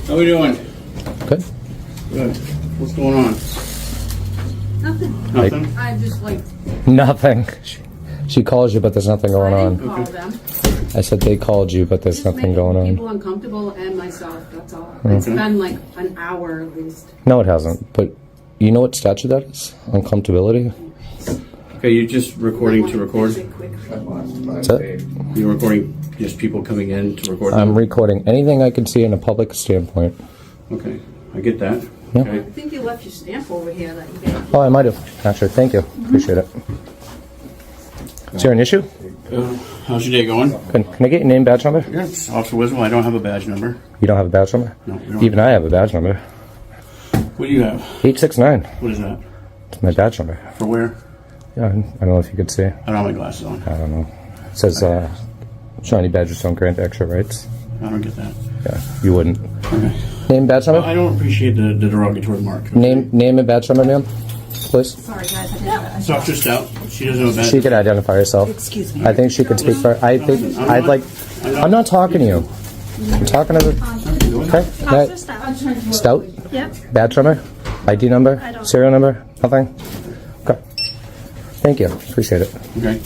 How we doing? Good. Good. What's going on? Nothing. Nothing? I just like Nothing. She calls you, but there's nothing going I on. didn't call them. I said they called you, but there's Just nothing making going people on. uncomfortable and myself. That's all. It's been like an hour at least. No, it hasn't. But you know what statute that is? Uncomfortability? Okay, you're just recording to record? That's it? You're recording just people coming in to record? I'm recording anything I can see in a public standpoint. Okay, I get that. Yeah. Okay. I think you left your stamp over here that you gave. Oh, I might have. Actually, thank you. Appreciate it. Is there an issue? How's your day going? Can I get your name, badge number? Yes, Officer Wiswell. I don't have a badge number. You don't have a badge number? No, we don't. Even I have a badge number. What do you have? 869. What is that? It's my badge number. For where? Yeah, I don't know if you could see. I don't have my glasses on. I don't know. It says, shiny badges don't grant extra rights. I don't get that. Yeah, you wouldn't. Okay. Name, badge number? I don't appreciate the derogatory mark. Name and badge number, ma'am, please. Sorry guys, I didn't. It's Officer Stout. She doesn't have a badge. She could identify herself. Excuse me. I think she could speak for. I'm not talking to you. I'm talking to the. Okay. Right. Stout. Yep. Badge number. ID number. I don't. Serial number. Nothing. Okay. Thank you. Appreciate it. Okay.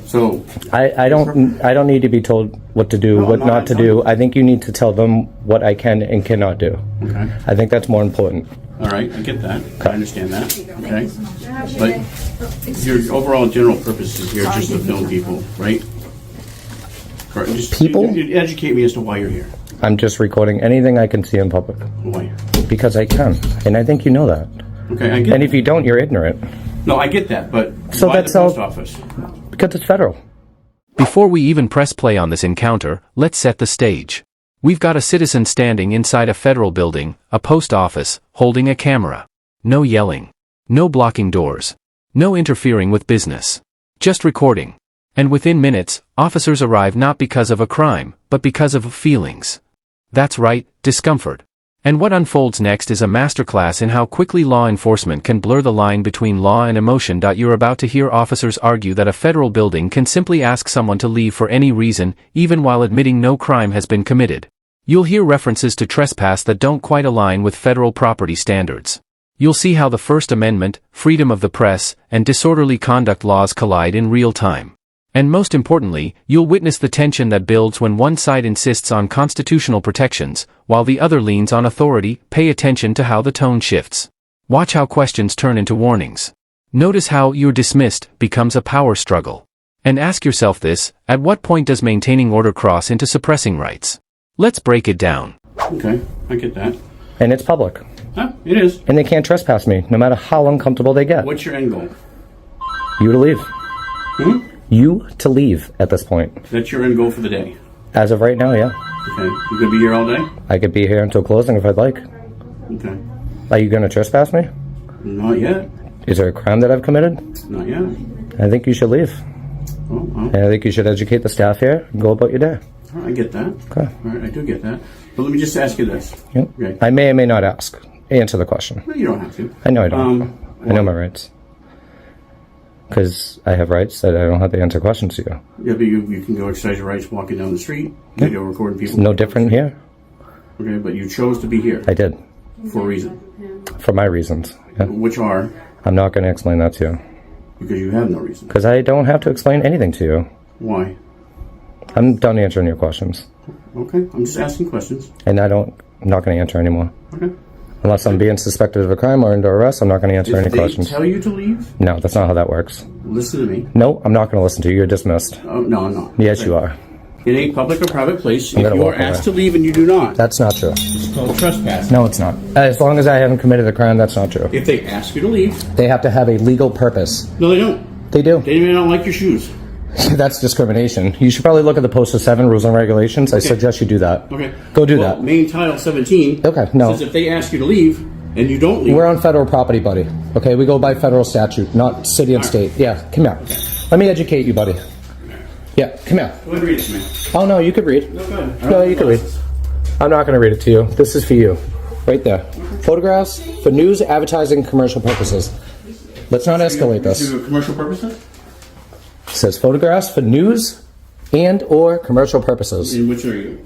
So, I don't need to be told what to do, No, what I'm not to do. I think you need to tell them what I can and cannot do. okay. I think that's more important. All right, I get that. I understand that. Okay. But your overall general purpose is here just to film people, right? Correct. Just People? you educate me as to why you're here. I'm just recording anything I can see in public Why? because I can, and I think you know that. Okay, I get And if you don't, you're ignorant No, I get that, but So why that's the all- post office? because it's federal. Before we even press play on this encounter, let's set the stage. We've got a citizen standing inside a federal building, a post office, holding a camera. No yelling. No blocking doors. No interfering with business. Just recording. And within minutes, officers arrive not because of a crime, but because of feelings. That's right, discomfort. And what unfolds next is a masterclass in how quickly law enforcement can blur the line between law and emotion. You're about to hear officers argue that a federal building can simply ask someone to leave for any reason, even while admitting no crime has been committed. You'll hear references to trespass that don't quite align with federal property standards. You'll see how the First Amendment, freedom of the press, and disorderly conduct laws collide in real time. And most importantly, you'll witness the tension that builds when one side insists on constitutional protections, while the other leans on authority. Pay attention to how the tone shifts. Watch how questions turn into warnings. Notice how "you're dismissed" becomes a power struggle. And ask yourself this: at what point does maintaining order cross into suppressing rights? Let's break it down. Okay, I get that. And it's public. Huh, it is. And they can't trespass me, no matter how uncomfortable they get. What's your end goal? You to leave. Hmm? You to leave at this point. That's your end goal for the day. As of right now, yeah. Okay, you gonna be here all day? I could be here until closing if I'd like. Okay. Are you going to trespass me? Not yet. Is there a crime that I've committed? Not yet. I think you should leave. Oh, And I think you should educate the staff here and go about your day. all right, I get that. Okay. All right, I do get that. But let me just ask you this. Yep. Okay. I may or may not ask. Answer the question. No, you don't have to. I know I don't. I know why? my rights. Because I have rights that I don't have to answer questions to you. Yeah, but you can go exercise your rights walking down the street, video recording people. No different here. Okay, but you chose to be here I did. for a reason. For my reasons. Yeah. Which are, I'm not going to explain that to you. because you have no reason. Because I don't have to explain anything to you. Why? I'm done answering your questions. Okay, I'm just asking questions. And I'm not going to answer anymore. Okay. Unless I'm being suspected of a crime or under arrest, I'm not going to answer If any they questions. tell you to leave, No, that's not how that works. listen to me. No, I'm not going to listen to you. You're dismissed. Oh, no, I'm not. Yes, you are. In a public or private place, if gonna you are walk away. asked to leave and you do not, That's not true. it's called trespass. No, it's not. As long as I haven't committed a crime, that's not true. If they ask you to leave, They have to have a legal purpose. no, they don't. They do. They may not like your shoes. That's discrimination. You should probably look at the Postal 7 rules and regulations. I suggest you do that. Okay. Go do Well, that. Main Title 17 Okay, no. says if they ask you to leave and you don't leave, We're on federal property, buddy. Okay, we go by federal statute, not city and state. Yeah, come here. Let me educate you, buddy. Yeah, come here. go ahead and read it to me. Oh, no, you could read. No, go ahead. No, you can read. I'm not going to read it to you. This is for you. Right there. Photographs for news, advertising, commercial purposes. Let's not escalate this. To commercial purposes? It says photographs for news and or commercial purposes. In which are you?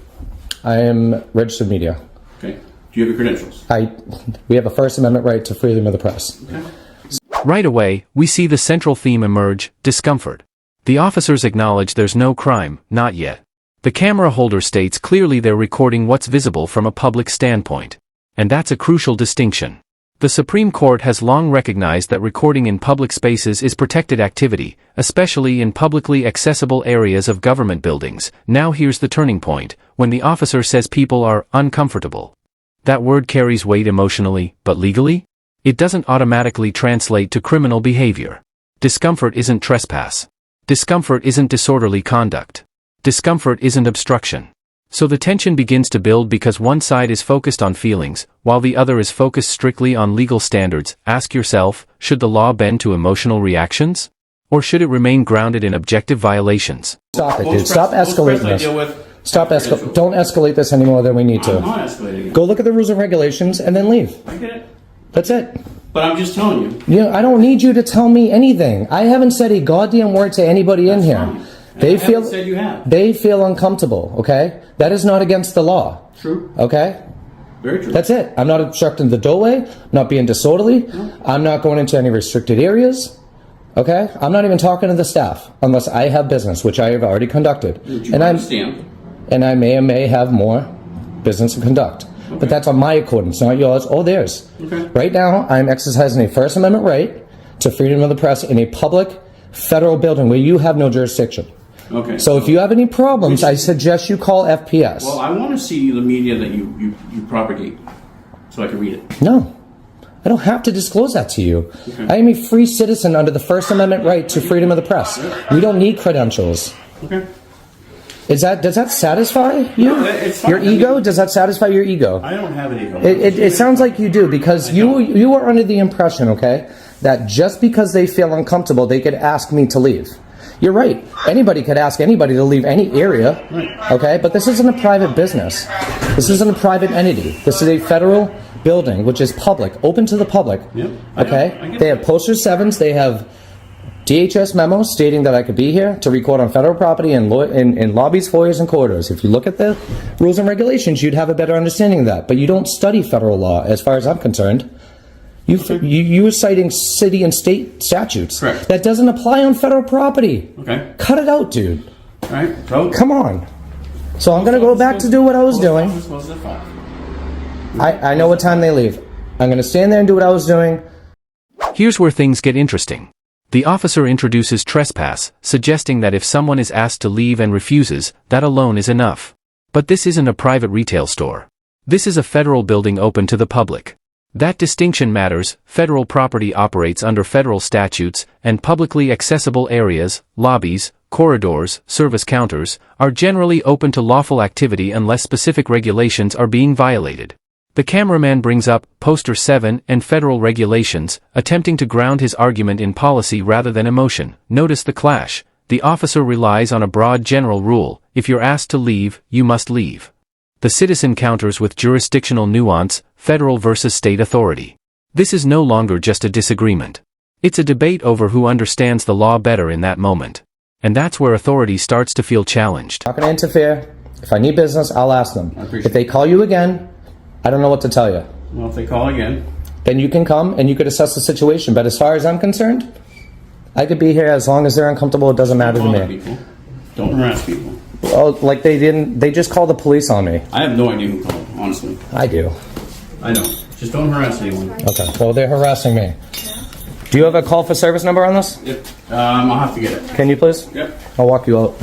I am registered media. Okay. Do you have your credentials? We have a First Amendment right to freedom of the press. Okay. Right away, we see the central theme emerge, discomfort. The officers acknowledge there's no crime, not yet. The camera holder states clearly they're recording what's visible from a public standpoint. And that's a crucial distinction. The Supreme Court has long recognized that recording in public spaces is protected activity, especially in publicly accessible areas of government buildings. Now here's the turning point, when the officer says people are uncomfortable. That word carries weight emotionally, but legally? It doesn't automatically translate to criminal behavior. Discomfort isn't trespass. Discomfort isn't disorderly conduct. Discomfort isn't obstruction. So the tension begins to build because one side is focused on feelings, while the other is focused strictly on legal standards. Ask yourself, should the law bend to emotional reactions? Or should it remain grounded in objective violations? Stop it, dude. Stop escalating this. Don't escalate this any more than we need to. I'm not escalating it. Go look at the rules and regulations and then leave. I get it. That's it. But I'm just telling you. Yeah, I don't need you to tell me anything. I haven't said a goddamn word to anybody in here. Fine. They I feel haven't said you have. They feel uncomfortable, okay? That is not against the law. True. Okay? Very true. That's it. I'm not obstructing the doorway. I'm not being disorderly. No. I'm not going into any restricted areas. Okay? I'm not even talking to the staff unless I have business, which I have already conducted. And I may or may have more business to conduct. Okay. But that's on my accordance, not yours or theirs. Okay. Right now, I'm exercising a First Amendment right to freedom of the press in a public federal building where you have no jurisdiction. Okay. So if you have any problems, I suggest you call FPS. Well, I want to see the media that you propagate so I can read it. No. I don't have to disclose that to you. Okay. I am a free citizen under the First Amendment right to freedom of the press. We don't need credentials. Okay. Does that satisfy you? No, it's fine. Your ego? Does that satisfy your ego? I don't have an ego. It sounds like you do, because you are under the impression, okay, that just because they feel uncomfortable, they could ask me to leave. You're right. Anybody could ask anybody to leave any area, okay? But this isn't a private business. This isn't a private entity. This is a federal building, which is public, open to the public. Yep. Okay? They have poster 7s. They have DHS memos stating that I could be here to record on federal property in lobbies, foyers, and corridors. If you look at the rules and regulations, you'd have a better understanding of that. But you don't study federal law, as far as I'm concerned. You were citing city and state statutes. Correct. That doesn't apply on federal property. Okay. Cut it out, dude. All right. So, come on. So I'm going to go back to do what I was doing. I know what time they leave. I'm going to stand there and do what I was doing. Here's where things get interesting. The officer introduces trespass, suggesting that if someone is asked to leave and refuses, that alone is enough. But this isn't a private retail store. This is a federal building open to the public. That distinction matters. Federal property operates under federal statutes, and publicly accessible areas, lobbies, corridors, service counters, are generally open to lawful activity unless specific regulations are being violated. The cameraman brings up Poster 7 and federal regulations, attempting to ground his argument in policy rather than emotion. Notice the clash. The officer relies on a broad general rule: if you're asked to leave, you must leave. The citizen counters with jurisdictional nuance, federal versus state authority. This is no longer just a disagreement. It's a debate over who understands the law better in that moment. And that's where authority starts to feel challenged. I'm not going to interfere. If I need business, I'll ask them. If they call you again, I don't know what to tell you. Well, if they call again, then you can come and you could assess the situation. But as far as I'm concerned, I could be here as long as they're uncomfortable. It doesn't matter to me. People. Don't harass people. Oh, like they just called the police on me. I have no idea who called, honestly. I do. I know. Just don't harass anyone. Okay. Well, they're harassing me. Do you have a call for service number on this? Yep. I'll have to get it. Can you please? Yep. I'll walk you out.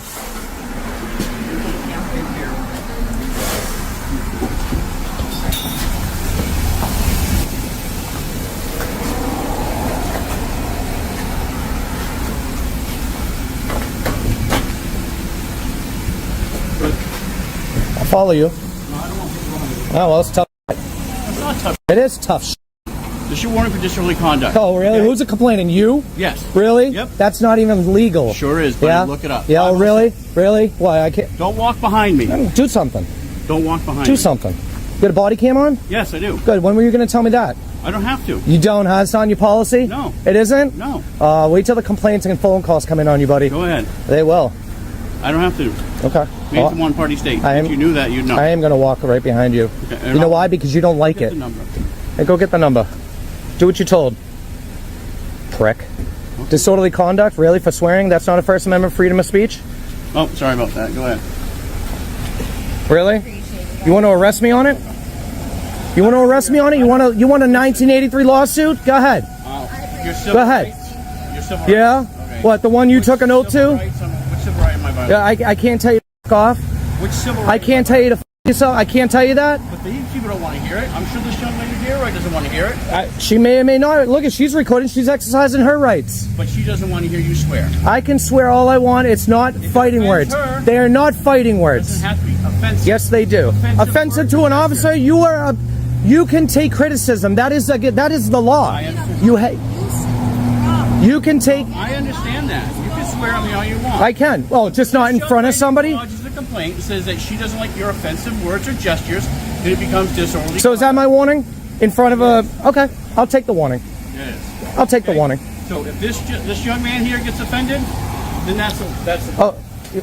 I'll follow you. No, I don't want people going to. Oh, well, it's tough. It's not tough. It is tough. Issue warning for disorderly conduct. Oh, really? Okay. Who's it complaining? You? Yes. Really? Yep. That's not even legal. Sure is, but yeah? look it up. Yeah, oh, really? Really? Why? I can't. Don't walk behind me. Do something. Don't walk behind me. Do something. You got a body cam on? Yes, I do. Good. When were you going to tell me that? I don't have to. You don't, huh? It's on your policy? No. It isn't? No. Wait till the complaints and phone calls come in on you, buddy. Go ahead. They will. I don't have to. Okay. Maine's a one-party state. I If you knew that, you'd know. I am going to walk right behind you. Okay, You know why? Because you don't like Get it. the number. Hey, go get the number. Do what you're told. Prick. Disorderly conduct? Really? For swearing? That's not a First Amendment freedom of speech? Oh, sorry about that. Go ahead. Really? You want to arrest me on it? You want to arrest me on it? You want a 1983 lawsuit? Go ahead. Your civil Go ahead. rights? Your civil Yeah? rights? Okay. What, the one you took a note Civil to? rights, which civil right am I violating? Yeah, I can't tell you to f*** off. Which civil right? I can't tell you to f*** yourself. I can't tell you that. But these people don't want to hear it. I'm sure this young lady here doesn't want to hear it. She may or may not. Look, she's recording. She's exercising her rights. But she doesn't want to hear you swear. I can swear all I want. It's not fighting words. offends her. They are not fighting It words. doesn't have to be offensive. Yes, they do. Offensive to an officer, you can take criticism. That is the law. I understand. You can take. I understand that. You can swear at me all you want. I can. Well, just not in front of somebody. Lodges a complaint, says that she doesn't like your offensive words or gestures, then it becomes disorderly. So is that my warning? In front of a. Okay, I'll take the warning. Yes. I'll take the Okay. warning. So if this young man here gets offended, then that's Oh,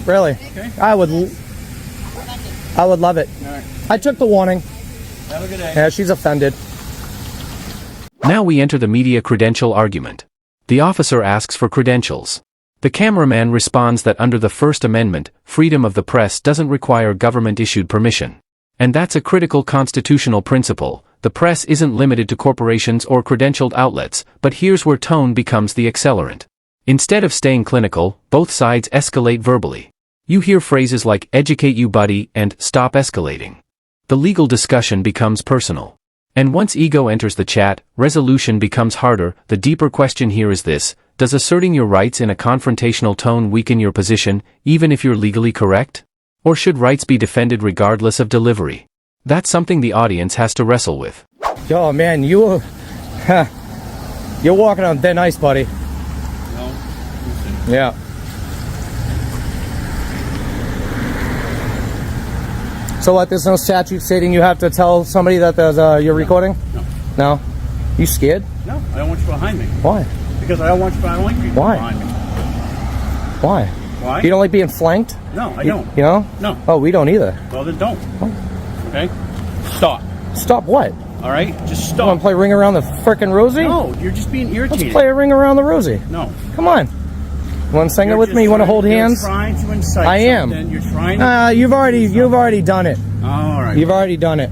really? Okay. I would love it. All right. I took the warning. Have a good day. Yeah, she's offended. Now we enter the media credential argument. The officer asks for credentials. The cameraman responds that under the First Amendment, freedom of the press doesn't require government-issued permission. And that's a critical constitutional principle. The press isn't limited to corporations or credentialed outlets, but here's where tone becomes the accelerant. Instead of staying clinical, both sides escalate verbally. You hear phrases like "educate you buddy" and "stop escalating." The legal discussion becomes personal. And once ego enters the chat, resolution becomes harder. The deeper question here is this: does asserting your rights in a confrontational tone weaken your position, even if you're legally correct? Or should rights be defended regardless of delivery? That's something the audience has to wrestle with. Yo, man, you're walking on thin ice, buddy. No. Listen. Yeah. So what? There's no statute stating you have to tell somebody that you're recording? No. No. You scared? No, I don't want you behind me. Why? Because I don't like people Why? behind me. Why? Why? You don't like being flanked? No, I don't. You know? No. Oh, we don't either. Well, then don't. Okay? Stop. Stop what? All right? Just You want stop. to play Ring Around the frickin' Rosie? No, you're just being irritated. Let's play a Ring Around the Rosie. No. Come on. You want to sing it with me? You want to hold hands? You're trying to incite I am. something. You're trying to... You've already done it. All right. You've already done it.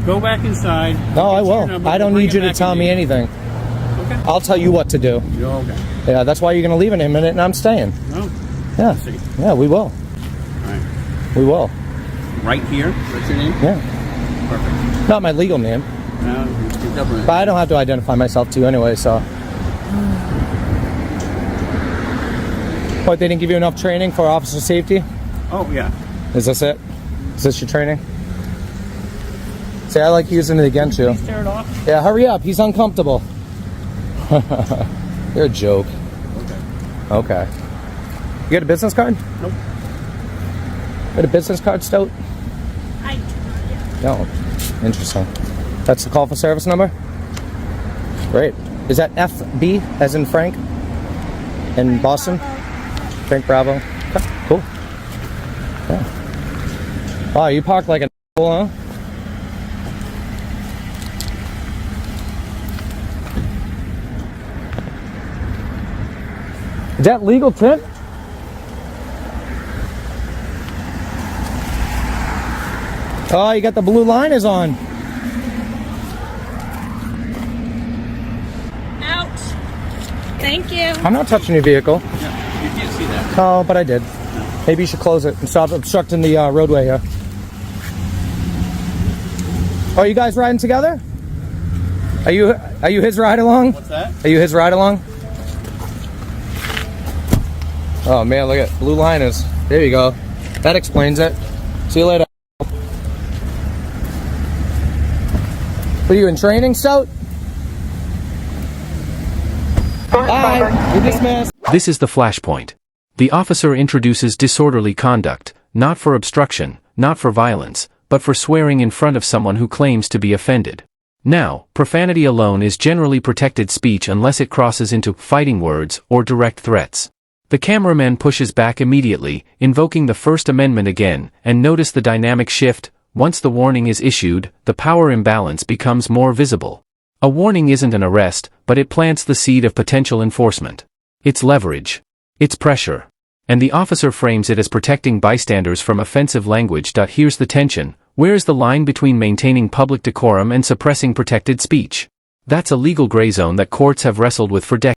Go back inside. No, I Get your will. number, I don't bring need it you to back tell in me here. anything. Okay. I'll tell you what to do. You're okay. Yeah, that's why you're going to leave in a minute, and I'm staying. No. Yeah. See. Yeah, we will. All right. We will. Right here. What's your name? Yeah. Perfect. Not my legal name, Your government. but I don't have to identify myself to you anyway, so. What, they didn't give you enough training for officer safety? Oh, yeah. Is this it? Is this your training? See, I like using it against you. Please tear it off. Yeah, hurry up. He's uncomfortable. You're a joke. Okay. Okay. You got a business card? Nope. Got a business card, Stout? I do not. No. Interesting. That's the call for service number? Great. Is that FB as in Frank? In Boston? Frank Bravo. Okay, cool. Yeah. Wow, you parked like an huh? Is that legal tip? Oh, you got the blue liners on. Ouch. Thank you. I'm not touching your vehicle. Yeah, you can't see that. Oh, but I did. Maybe you should close it and stop obstructing the roadway here. Oh, you guys riding together? Are you his ride along? What's that? Are you his ride along? Oh man, look at blue liners. There you go. That explains it. See you later. What are you in training, Stout? Bye. You're dismissed. This is the flashpoint. The officer introduces disorderly conduct, not for obstruction, not for violence, but for swearing in front of someone who claims to be offended. Now, profanity alone is generally protected speech unless it crosses into fighting words or direct threats. The cameraman pushes back immediately, invoking the First Amendment again, and notice the dynamic shift. Once the warning is issued, the power imbalance becomes more visible. A warning isn't an arrest, but it plants the seed of potential enforcement. It's leverage. It's pressure. And the officer frames it as protecting bystanders from offensive language. Here's the tension. Where's the line between maintaining public decorum and suppressing protected speech? That's a legal gray zone that courts have wrestled with for decades.